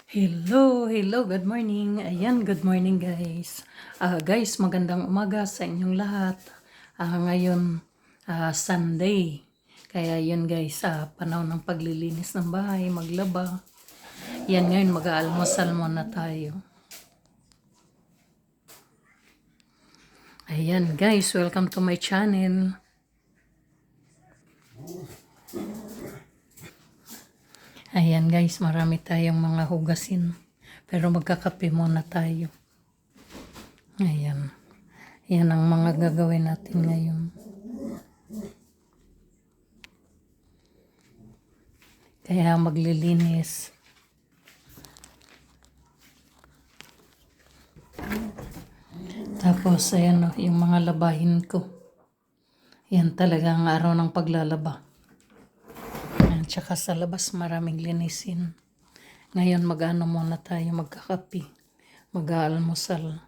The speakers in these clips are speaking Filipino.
Hello, good morning. Ayan, good morning guys. Guys, magandang umaga sa inyong lahat. Ngayon, Sunday. Kaya yun guys, panahon ng paglilinis ng bahay, maglaba. Yan ngayon, mag-aalmusal muna tayo. Ayan guys, welcome to my channel. Ayan guys, marami tayong mga hugasin. Pero magkakape muna tayo. Ayan. Yan ang mga gagawin natin ngayon. Kaya maglilinis. Tapos ayan yung mga labahin ko. Yan talaga ang araw ng paglalaba. At saka sa labas maraming linisin. Ngayon mag-ano muna tayo, magkakape, mag-aalmusal.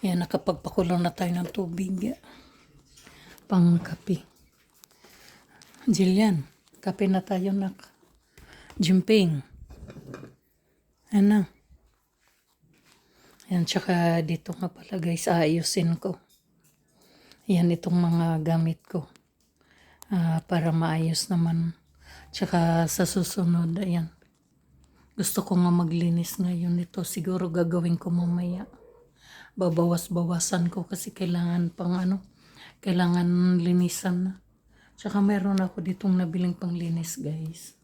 Yan, nakapagpakulo na tayo ng tubig. Pang kape. Jillian, kape na tayo nak. Jimping. Ano? Yan, tsaka dito nga pala guys, aayusin ko. Yan itong mga gamit ko. Para maayos naman. Tsaka sa susunod, ayan. Gusto ko nga maglinis ngayon ito. Siguro gagawin ko mamaya. Babawas-bawasan ko kasi kailangan kailangan linisan na. Tsaka meron ako ditong nabiling panglinis guys.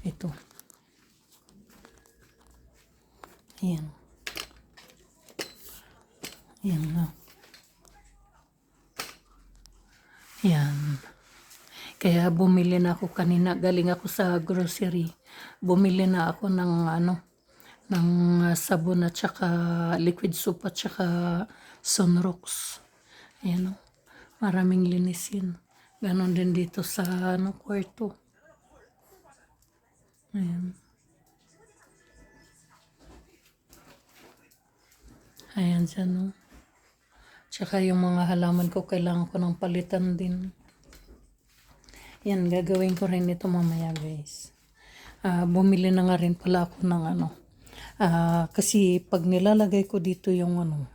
Ito. Ayan. Ayan na. Yan. Kaya bumili na ako kanina. Galing ako sa grocery. Bumili na ako ng ng sabon at saka liquid soap at saka Sunrox. Ayan o. Maraming linisin. Ganon din dito sa kwarto. Ayan. Ayan dyan o. Tsaka yung mga halaman ko, kailangan ko ng palitan din. Yan, gagawin ko rin ito mamaya guys. Bumili na nga rin pala ako ng kasi pag nilalagay ko dito yung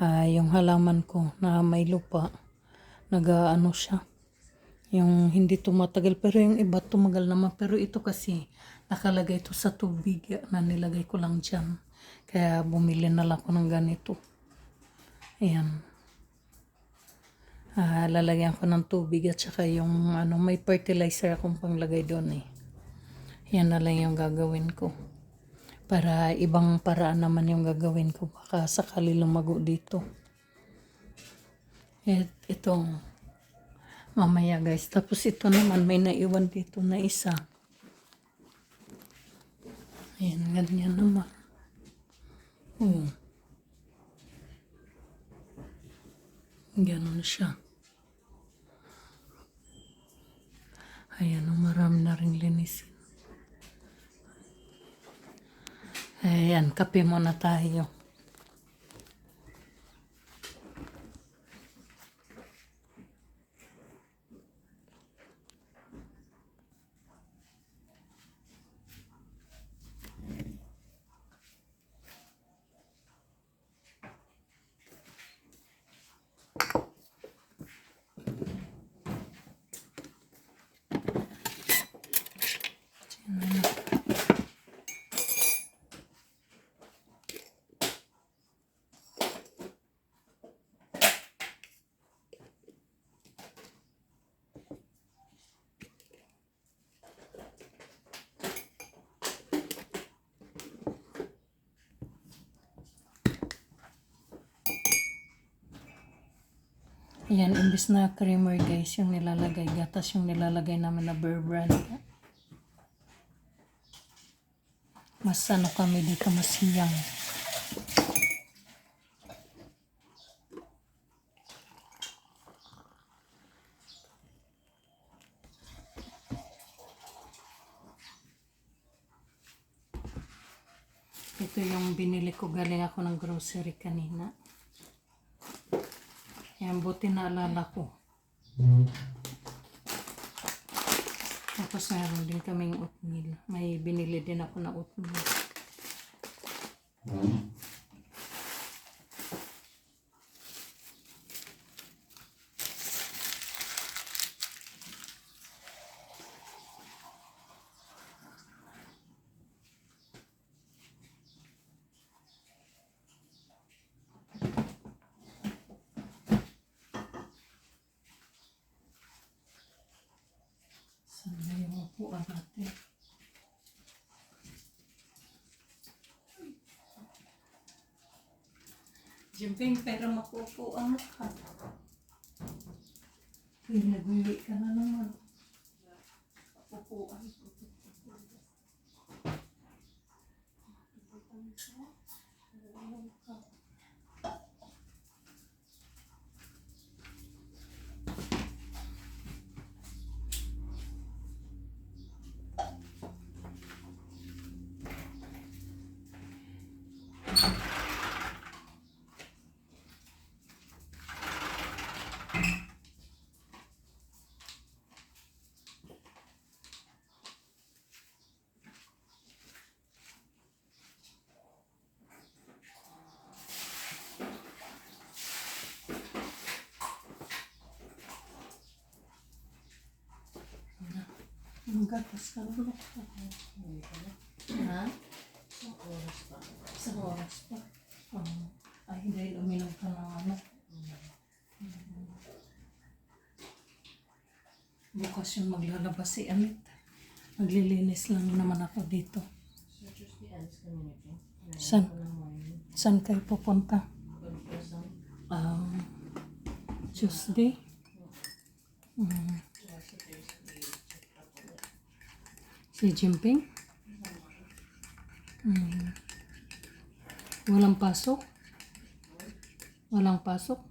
yung halaman ko na may lupa, siya. Yung hindi tumatagal, pero yung iba tumagal naman. Pero ito kasi, nakalagay ito sa tubig na nilagay ko lang dyan. Kaya bumili na lang ako ng ganito. Ayan. Lalagyan ko ng tubig at saka yung may fertilizer akong panglagay doon eh. Yan na lang yung gagawin ko. Para ibang paraan naman yung gagawin ko. Baka sakali lumago dito. Itong mamaya guys. Tapos ito naman may naiwan dito na isa. Ayan, ganyan naman. Ganon siya. Ayan, marami na rin linisin. Ayan, kape muna tayo. Ayan, imbis na creamer guys, yung nilalagay, gatas yung nilalagay namin na Bear Brand. Mas kami dito, mas hiyang. Ito yung binili ko, galing ako ng grocery kanina. Yan, buti naalala ko. Tapos meron din kaming oatmeal. May binili din ako na oatmeal. Saan na yung upuan natin? Jimping, pero makupuan ka. Pinaguli ka na naman. Upuan. Gatas ka na. Ha? Isang oras pa. Isang oras pa? Ay, dahil uminom ka ng ano. Bukas yung maglalabas si Amit. Maglilinis lang naman ako dito. So, Tuesday, alis kami nito. Saan kayo pupunta? Tuesday? Si Jimping? Walang pasok? Walang pasok?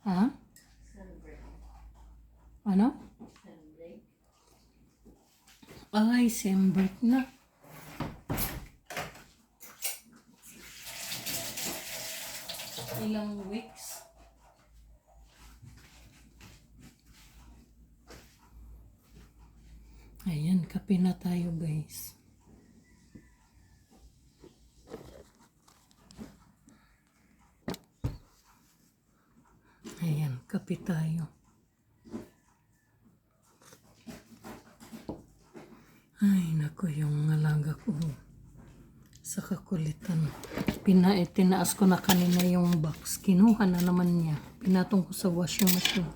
Ha? Ano? Ay, sem break na. Ilang weeks? Ayan, kape na tayo guys. Ayan, kape tayo. Ay, naku, yung alaga ko. Sa kakulitan. Tinaas ko na kanina yung box. Kinuha na naman niya. Pinatong ko sa washing machine.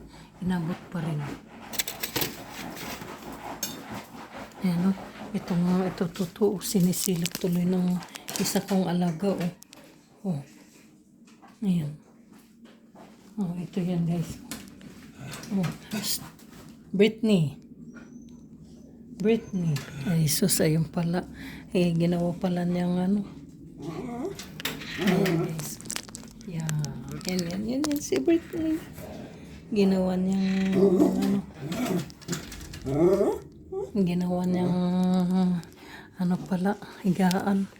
Inabot pa rin. Ayan o. Ito totoo. Sinisilip tuloy ng isa kong alaga o. Oh. Ayan. Oh, ito yan guys. Oh. Britney. Ay, sus, ayun pala. Eh, ginawa pala niyang ano. Ayan guys. Yan si Britney. Ginawa niyang ano pala, higaan.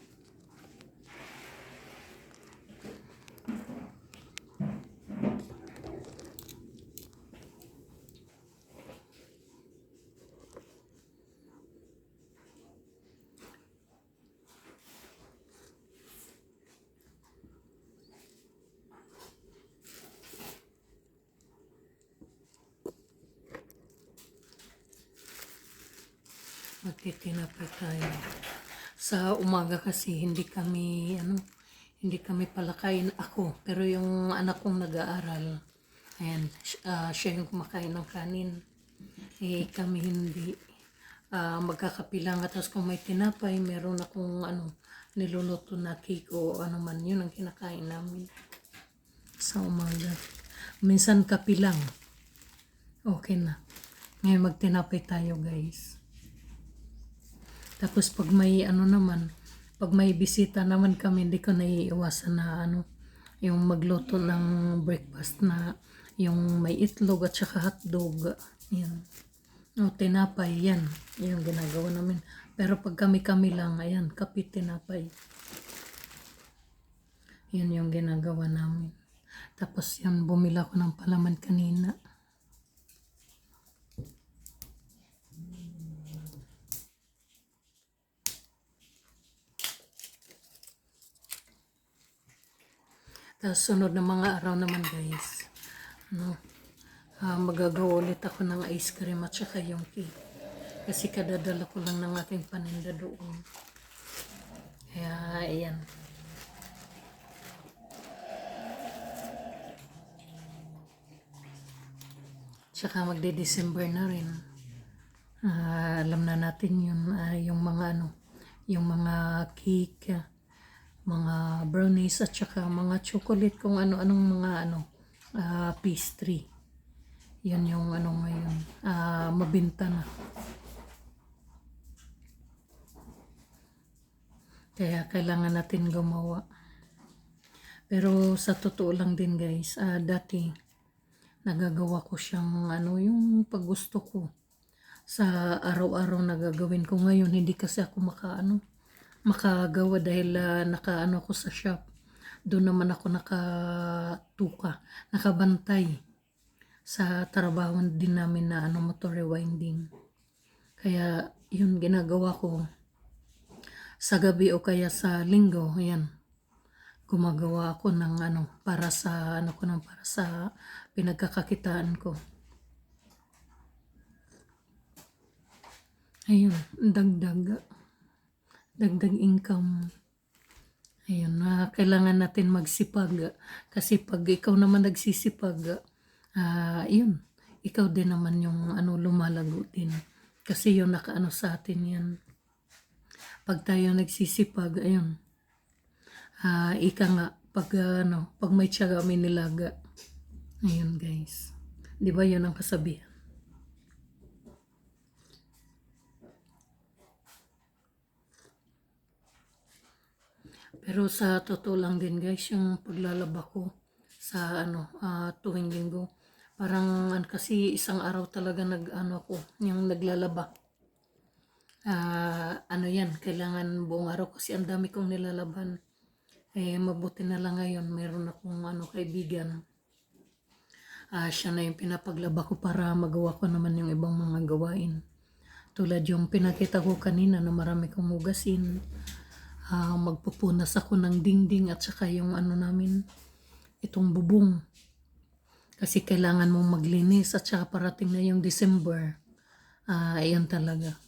Magtitinapay tayo. Sa umaga kasi hindi kami palakain ako. Pero yung anak kong nag-aaral, ayan, siya yung kumakain ng kanin. Eh kami hindi. Magkakapilang at tapos kung may tinapay, meron akong niluluto na cake o ano man, yun ang kinakain namin sa umaga. Minsan kapilang. Okay na. Ngayon magtinapay tayo guys. Tapos pag may pag may bisita naman kami, hindi ko naiiwasan na yung magluto ng breakfast na yung may itlog at saka hotdog. Yan. O tinapay, yan. Yung ginagawa namin. Pero pag kami lang, ayan, kape tinapay. Yan yung ginagawa namin. Tapos yan, bumila ko ng palaman kanina. Tapos sunod na mga araw naman guys, ano, magagawa ulit ako ng ice cream at saka yung cake. Kasi kadadala ko lang ng aking paninda doon. Kaya, ayan. Tsaka magde-December na rin. Alam na natin yun, yung mga ano, yung mga cake, mga brownies at saka mga chocolate, kung ano-anong mga ano, pastry. Yun yung ano ngayon, mabenta na. Kaya kailangan natin gumawa. Pero sa totoo lang din guys, dati nagagawa ko siyang ano, yung pag gusto ko. Sa araw-araw nagagawin ko ngayon, hindi kasi ako makagawa dahil nakaano ko sa shop. Doon naman ako nakabantay sa trabaho din namin na ano, motor rewinding. Kaya yun ginagawa ko sa gabi o kaya sa linggo, ayan. Gumagawa ako ng ano para sa para sa pinagkakakitaan ko. Ayun, dagdag income. Ayun, kailangan natin magsipag kasi pag ikaw naman nagsisipag, yun, ikaw din naman yung ano lumalago din. Kasi yun nakaano sa atin yan. Pag tayo nagsisipag, ayun, ika nga, pag may tiyaga may nilaga. Ayun guys. Di ba yun ang kasabihan? Pero sa totoo lang din guys, yung paglalaba ko sa ano, tuwing linggo, parang kasi isang araw talaga yung naglalaba. Ano yan, kailangan buong araw kasi ang dami kong nilalaban. Mabuti na lang ngayon, meron akong kaibigan. Siya na yung pinapaglaba ko para magawa ko naman yung ibang mga gawain. Tulad yung pinakita ko kanina na marami kong hugasin. Magpupunas ako ng dingding at saka yung ano namin, itong bubong. Kasi kailangan mong maglinis at saka parating na yung December. Ayan talaga.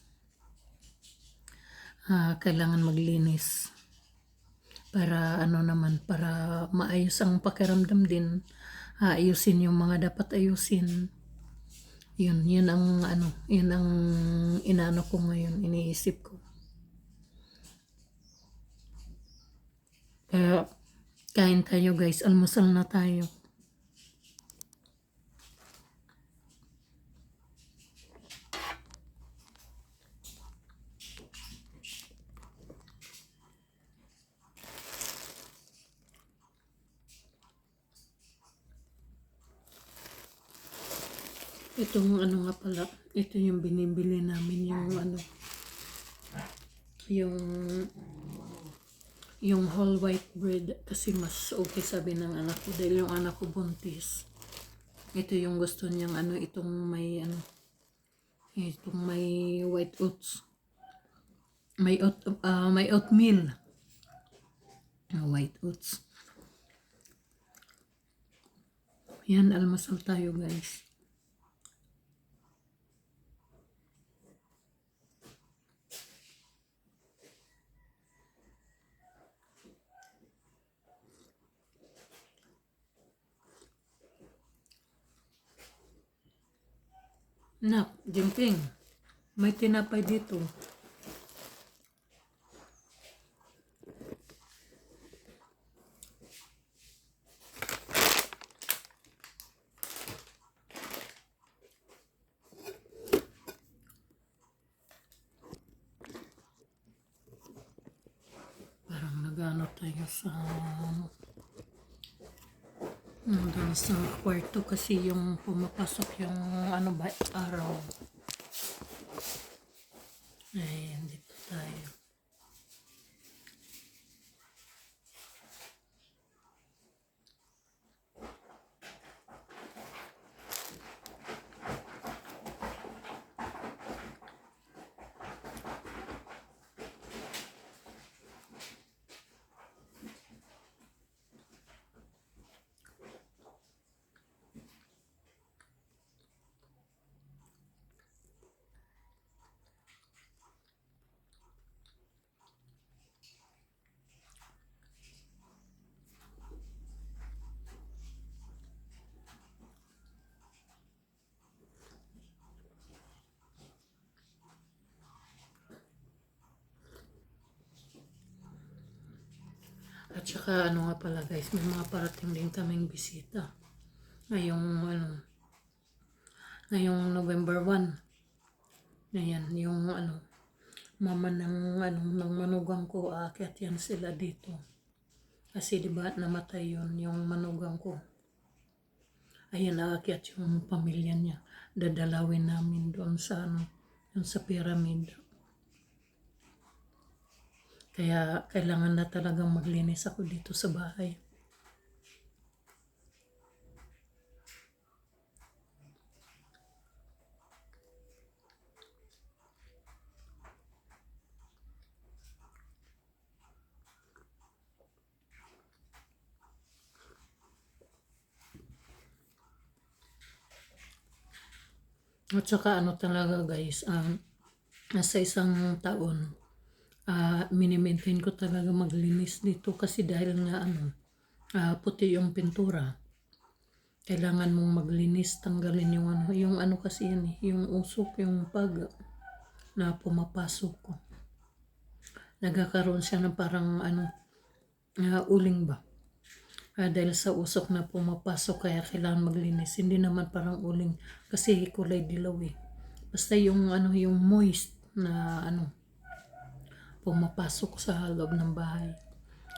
Kailangan maglinis. Para para maayos ang pakiramdam din. Ayusin yung mga dapat ayusin. Yun ang inaano ko ngayon, iniisip ko. Kaya, kain tayo guys, almusal na tayo. Itong ano nga pala, ito yung binibili namin yung whole white bread kasi mas okay sabi ng anak ko dahil yung anak ko buntis. Ito yung gusto niyang itong may white oats. May oatmeal. White oats. Yan, almusal tayo guys. Jimping, may tinapay dito. Parang nagano tayo sa doon sa kwarto kasi yung pumapasok yung araw. Ayan, dito tayo. At saka ano nga pala guys, may mga parating din kaming bisita. Ngayong ngayong November 1. Ayan, yung mama ng manugang ko, aakyat yan sila dito. Kasi diba namatay yung manugang ko. Ayan, aakyat yung pamilya niya. Dadalawin namin doon sa yung sa pyramid. Kaya kailangan na talagang maglinis ako dito sa bahay. At saka talaga guys, nasa isang taon, minimaintain ko talaga maglinis dito kasi dahil nga puti yung pintura. Kailangan mong maglinis, tanggalin yung kasi yan yung usok, yung pag na pumapasok ko. Nagkakaroon siya ng parang uling ba? Dahil sa usok na pumapasok kaya kailangan maglinis. Hindi naman parang uling kasi kulay dilaw eh. Basta yung yung moist na pumapasok sa loob ng bahay.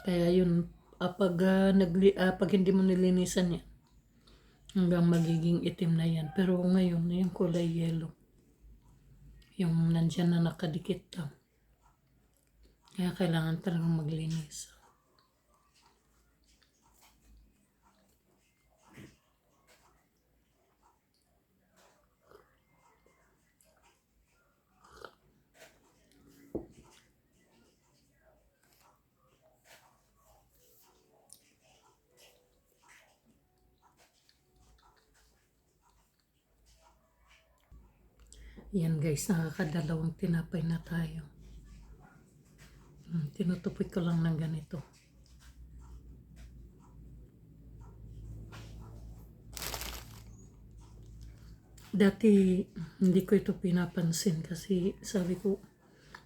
Kaya yun, pag hindi mo nilinisan yan, hanggang magiging itim na yan. Pero ngayon, yung kulay yellow. Yung nandyan na nakadikit lang. Kaya kailangan talagang maglinis. Yan guys, nakakadalawang tinapay na tayo. Tinutupik ko lang ng ganito. Dati hindi ko ito pinapansin kasi sabi ko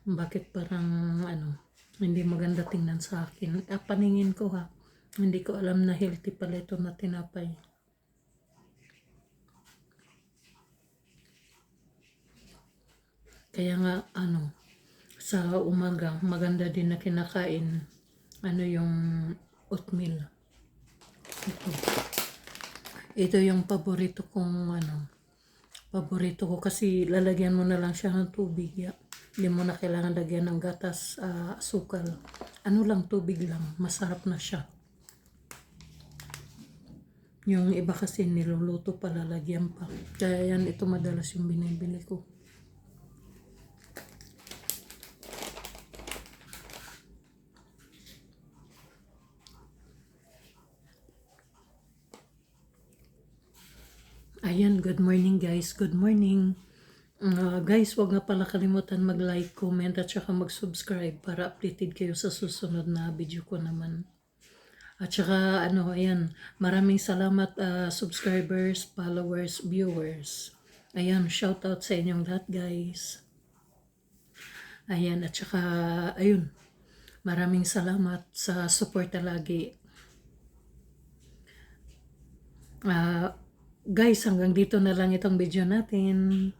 bakit parang hindi maganda tingnan sa akin. Paningin ko ha. Hindi ko alam na healthy pala ito na tinapay. Kaya nga sa umaga maganda din na kinakain yung oatmeal. Ito yung paborito kong paborito ko kasi lalagyan mo na lang siya ng tubig. Hindi mo na kailangan lagyan ng gatas, asukal. Lang, tubig lang. Masarap na siya. Yung iba kasi niluluto pa, lalagyan pa. Kaya yan, ito madalas yung binibili ko. Ayan, good morning guys. Good morning. Guys, wag nga pala kalimutan mag-like, comment at saka mag-subscribe para updated kayo sa susunod na video ko naman. At saka ayan, maraming salamat subscribers, followers, viewers. Ayan, shout out sa inyong lahat guys. Ayan, at saka ayun, maraming salamat sa suporta lagi. Guys, hanggang dito na lang itong video natin.